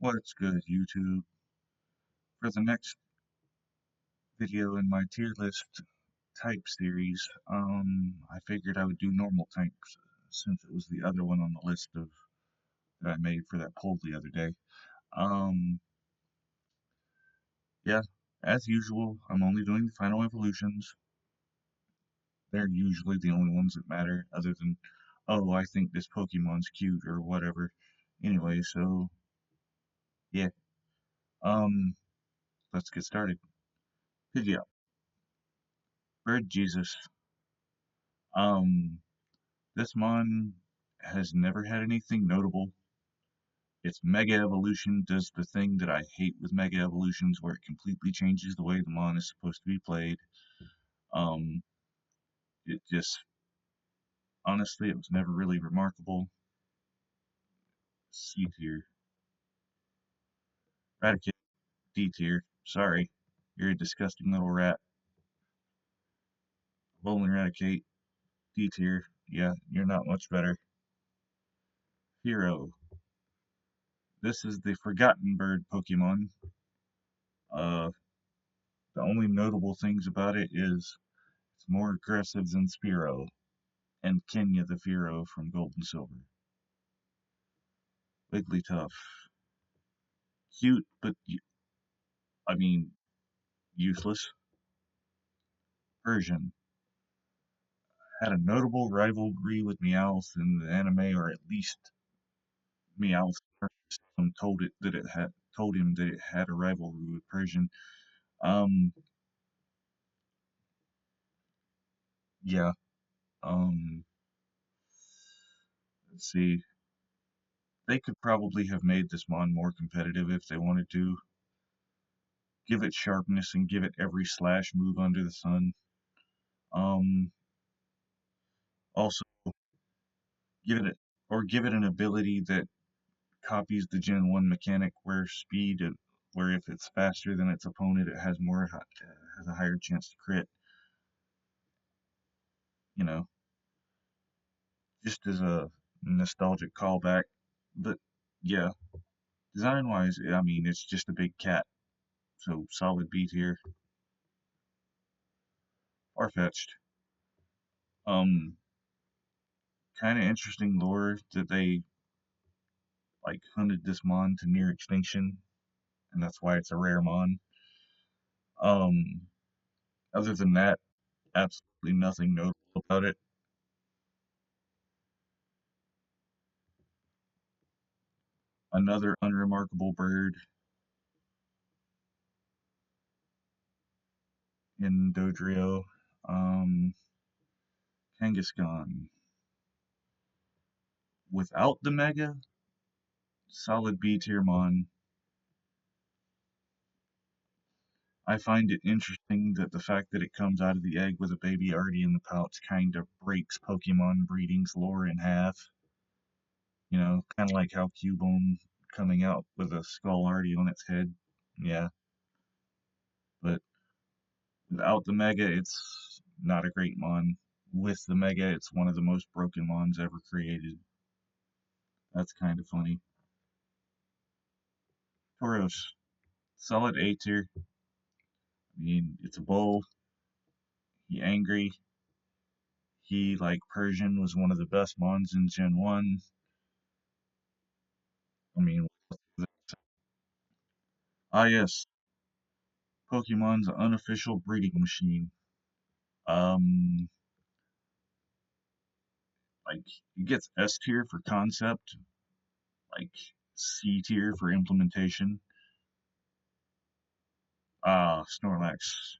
What's good, YouTube? For the next video in my tier list type series, I figured I would do normal types since it was the other one on the list of that I made for that poll the other day. Um, yeah, as usual, I'm only doing the final evolutions. They're usually the only ones that matter, other than, oh, I think this Pokemon's cute or whatever. Anyway, so yeah, um, let's get started. Pidgeot, Bird Jesus. Um, This mon has never had anything notable. Its Mega Evolution does the thing that I hate with Mega Evolutions, where it completely changes the way the mon is supposed to be played. Um, it just, honestly, it was never really remarkable. C tier. Raticate, D tier. Sorry, you're a disgusting little rat. Alolan Raticate, D tier. Yeah, you're not much better. Hero. This is the Forgotten Bird Pokemon. Uh, the only notable things about it is it's more aggressive than Spearow and Kenya the Firo from Gold and Silver. Wigglytuff. Cute, but I mean, useless. Persian. Had a notable rivalry with Meowth in the anime, or at least Meowth told it that it had told him that it had a rivalry with Persian. Um, yeah. Um, let's see. They could probably have made this mon more competitive if they wanted to. Give it sharpness and give it every slash move under the sun. Um, Also give it an ability that copies the Gen 1 mechanic where where if it's faster than its opponent, it has a higher chance to crit. You know, just as a nostalgic callback. But yeah, design wise, I mean, it's just a big cat. So solid B tier. Far-fetched. Um, Kind of interesting lore that they like hunted this mon to near extinction, and that's why it's a rare mon. Um, Other than that, absolutely nothing notable about it. Another unremarkable bird in Dodrio. Um, Kangaskhan. Without the Mega, solid B tier mon. I find it interesting that the fact that it comes out of the egg with a baby already in the pouch kind of breaks Pokemon breeding's lore in half. You know, kind of like how Cubone coming out with a skull already on its head. Yeah, but without the Mega, it's not a great mon. With the Mega, it's one of the most broken mons ever created. That's kind of funny. Tauros, solid A tier. I mean, it's a bull. He angry. He, like Persian, was one of the best mons in Gen 1. I mean, yes, Pokemon's unofficial breeding machine. Um, like, it gets S tier for concept, like C tier for implementation. Snorlax,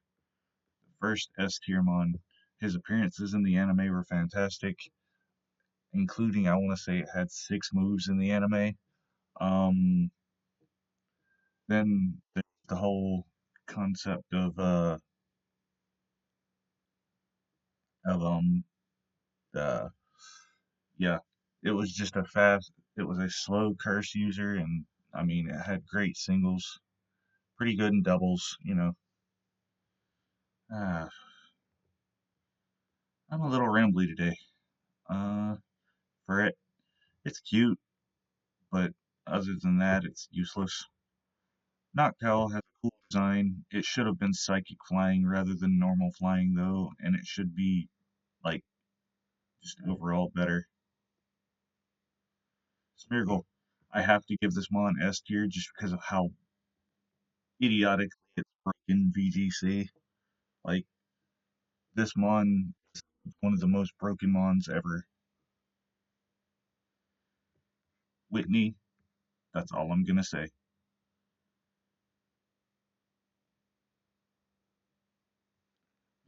first S tier mon. His appearances in the anime were fantastic, including, I want to say it had 6 moves in the anime. Um, then there's the whole concept of uh yeah, it was just it was a slow curse user, and I mean it had great singles, pretty good in doubles, you know. uh, I'm a little rambly today. uh for it, it's cute, but Other than that, it's useless. Noctowl has a cool design. It should have been psychic flying rather than normal flying, though, and it should be, like, just overall better. Smeargle, I have to give this Mon S tier just because of how idiotically it's broken VGC. Like, this Mon is one of the most broken Mons ever. Whitney, that's all I'm gonna say.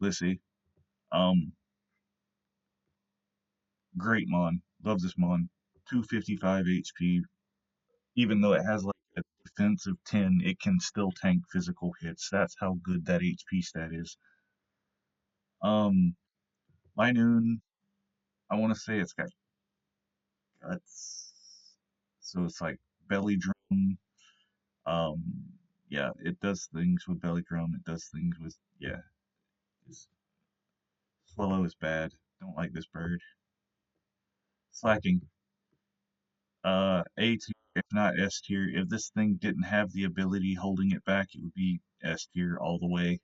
Lissy, um, great Mon. Love this Mon. 255 HP. Even though it has like a defense of 10, it can still tank physical hits. That's how good that HP stat is. Um, Linoon, I want to say it's got guts. So it's like belly drum. Um, yeah, it does things with belly drum. It does things with, yeah. Swallow is bad. Don't like this bird. Slacking. A tier, if not S tier. If this thing didn't have the ability holding it back, it would be S tier all the way.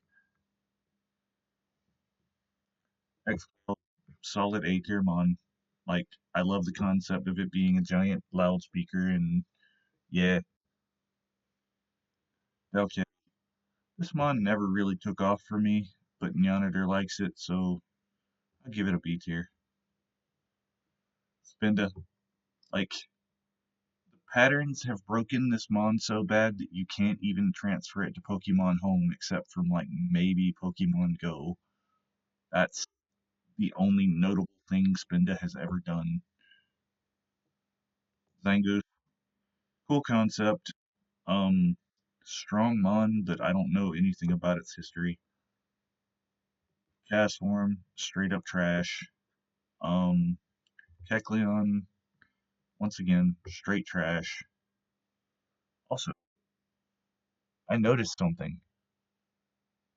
Excel, solid A tier mon. Like, I love the concept of it being a giant loudspeaker, and yeah, okay. This mon never really took off for me, but Nyanader likes it, so I'll give it a B tier. Spinda, like, patterns have broken this mon so bad that you can't even transfer it to Pokemon Home except from, like, maybe Pokemon Go. That's the only notable thing Spinda has ever done. Zangoose, cool concept. Um, strong mon, but I don't know anything about its history. Castform, straight up trash. Um, Kecleon, once again, straight trash. Also, I noticed something.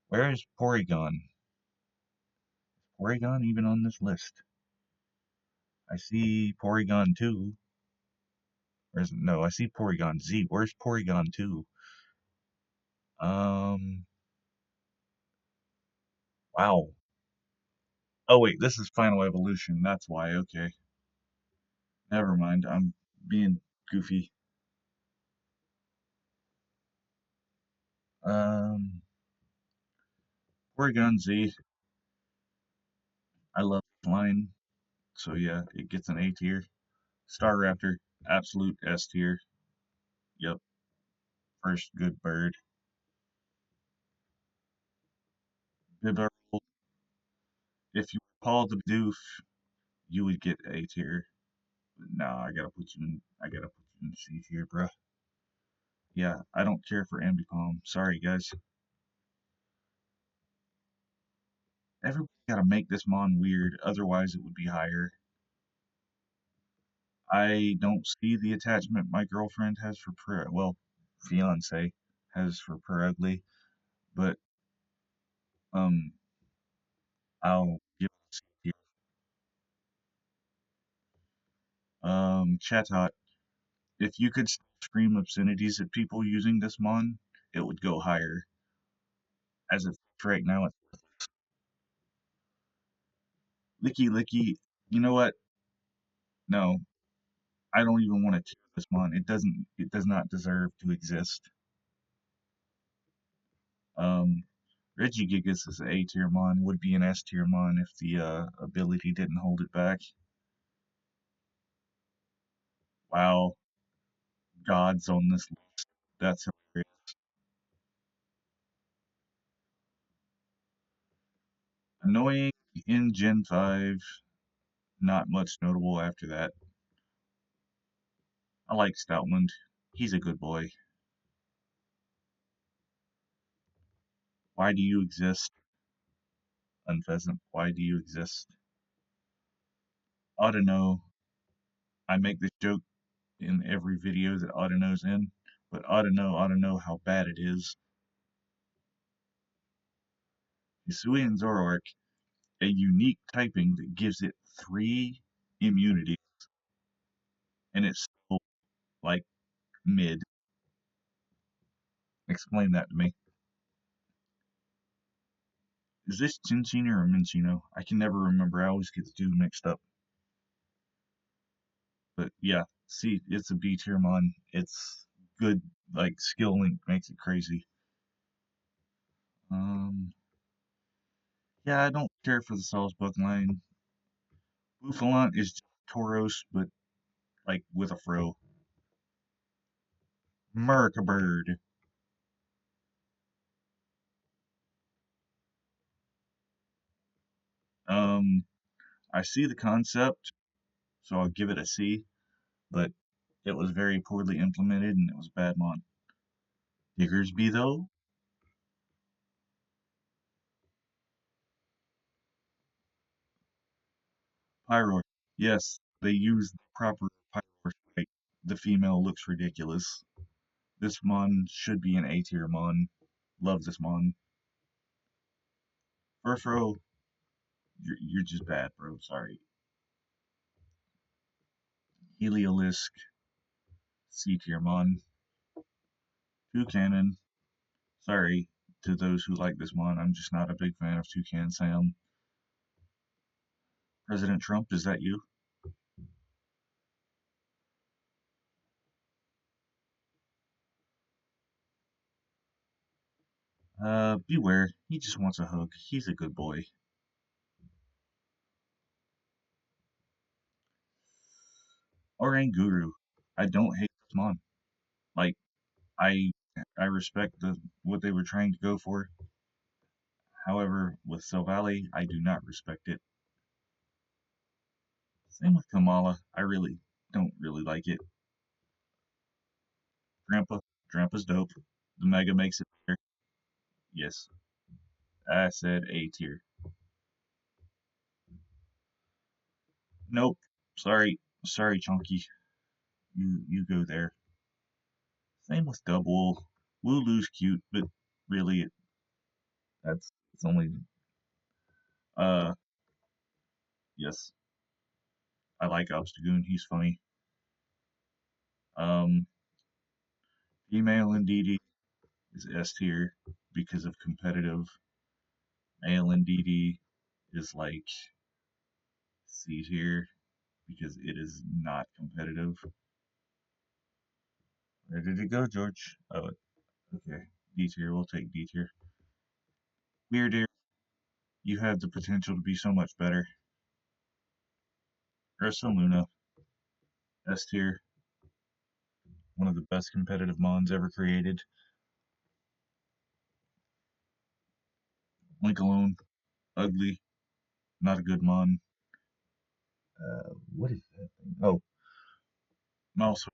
Where is Porygon? Is Porygon even on this list? I see Porygon 2. Where's no, I see Porygon Z. Where's Porygon 2? Um, wow. Oh wait, this is Final Evolution. That's why. Okay. Never mind. I'm being goofy. Um, Porygon Z. I love this line. So yeah, it gets an A tier. Staraptor, absolute S tier. Yep, first good bird. Bibarel, if you were Paul the Doof, you would get A tier. But nah, I gotta put you in C tier, bruh. Yeah, I don't care for Ambipom. Sorry, guys. Everybody gotta make this mon weird, otherwise it would be higher. I don't see the attachment my girlfriend has for well, fiance has for Perugly, but um, I'll give it a C tier. Chatot, if you could scream obscenities at people using this mon, it would go higher. As it's right now, it's licky licky. You know what? No, I don't even want to tier this mon. It doesn't. It does not deserve to exist. Um, Regigigas is an A tier mon. Would be an S tier mon if the ability didn't hold it back. Wow, gods on this list. That's hilarious. Annoying in Gen 5. Not much notable after that. I like Stoutland. He's a good boy. Why do you exist, Unpheasant? Why do you exist? Audino. I make this joke in every video that Audino's in, but Audino how bad it is. Hisuian Zoroark, a unique typing that gives it 3 immunity, and it's still, like, Mid. Explain that to me. Is this Cincino or Mincino? I can never remember. I always get the two mixed up. But yeah, see, it's a B tier mon. It's good, like skill link makes it crazy. Um, yeah, I don't care for the Salzbuck line. Buffalon is just Tauros, but like with a fro. Merca bird. Um, I see the concept, so I'll give it a C, but it was very poorly implemented and it was bad mon. Diggersby though, Pyroar. Yes, they used the proper Pyroar strike. The female looks ridiculous. This mon should be an A tier mon. Love this mon. Furfro, you're just bad, bro. Sorry. Heliolisk, C tier mon. Toucanon, sorry to those who like this mon. I'm just not a big fan of Toucan Sam. President Trump, is that you? Beware. He just wants a hug. He's a good boy. Oranguru. I don't hate this mon. Like, I I respect what they were trying to go for. However, with Silvally, I do not respect it. Same with Kamala. I really don't really like it. Grandpa's dope. The Mega makes it better. Yes, I said A tier. Nope. Sorry, Chunky. You go there. Same with Double. Wooloo's cute, but really, that's it's only uh yes. I like Obstagoon. He's funny. Um, Female Indeedee is S tier because of competitive. Male Indeedee is like C tier because it is not competitive. Where did it go, George? Oh, okay. D tier. We'll take D tier. Weird, you have the potential to be so much better. Ursa Luna, S tier, one of the best competitive mons ever created. Link alone, ugly, not a good mon. What is that thing? Oh, mouse.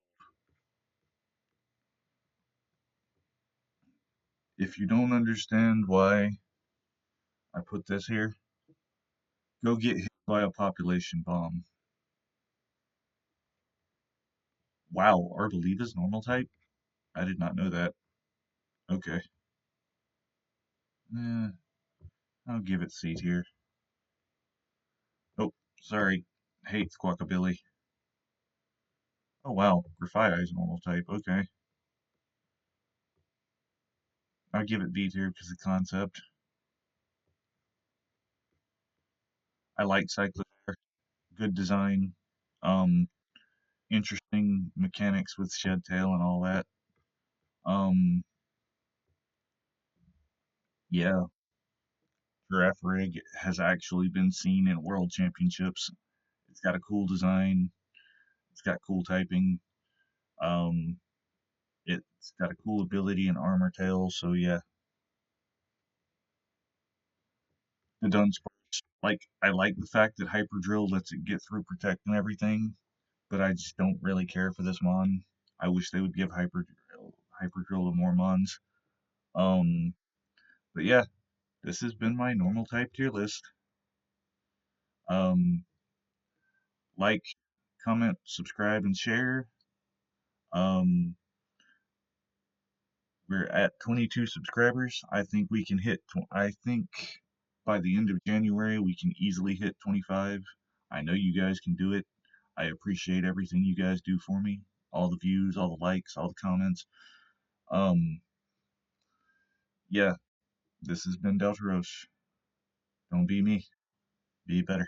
If you don't understand why I put this here, go get hit by a population bomb. Wow, Arboliva's normal type? I did not know that. Okay. Eh, I'll give it C tier. Oh, sorry. Hate Squawkabilly. Oh wow, Grafia is normal type. Okay. I'll give it B tier because of the concept. I like Cyclosaur. Good design. Um, Interesting mechanics with Shed Tail and all that. Um, yeah, Giraffe Rig has actually been seen in World Championships. It's got a cool design. It's got cool typing. Um, it's got a cool ability in Armor Tail. So yeah, the Dunsparce. Like I like the fact that Hyper Drill lets it get through Protect and everything, but I just don't really care for this mon. I wish they would give Hyper Drill to more mons. Um, but yeah, this has been my normal type tier list. Um, like, comment, subscribe, and share. Um, we're at 22 subscribers. I think we can hit. I think by the end of January we can easily hit 25. I know you guys can do it. I appreciate everything you guys do for me. all the views, all the likes, all the comments. Um, yeah, this has been Delteros. Don't be me. Be better.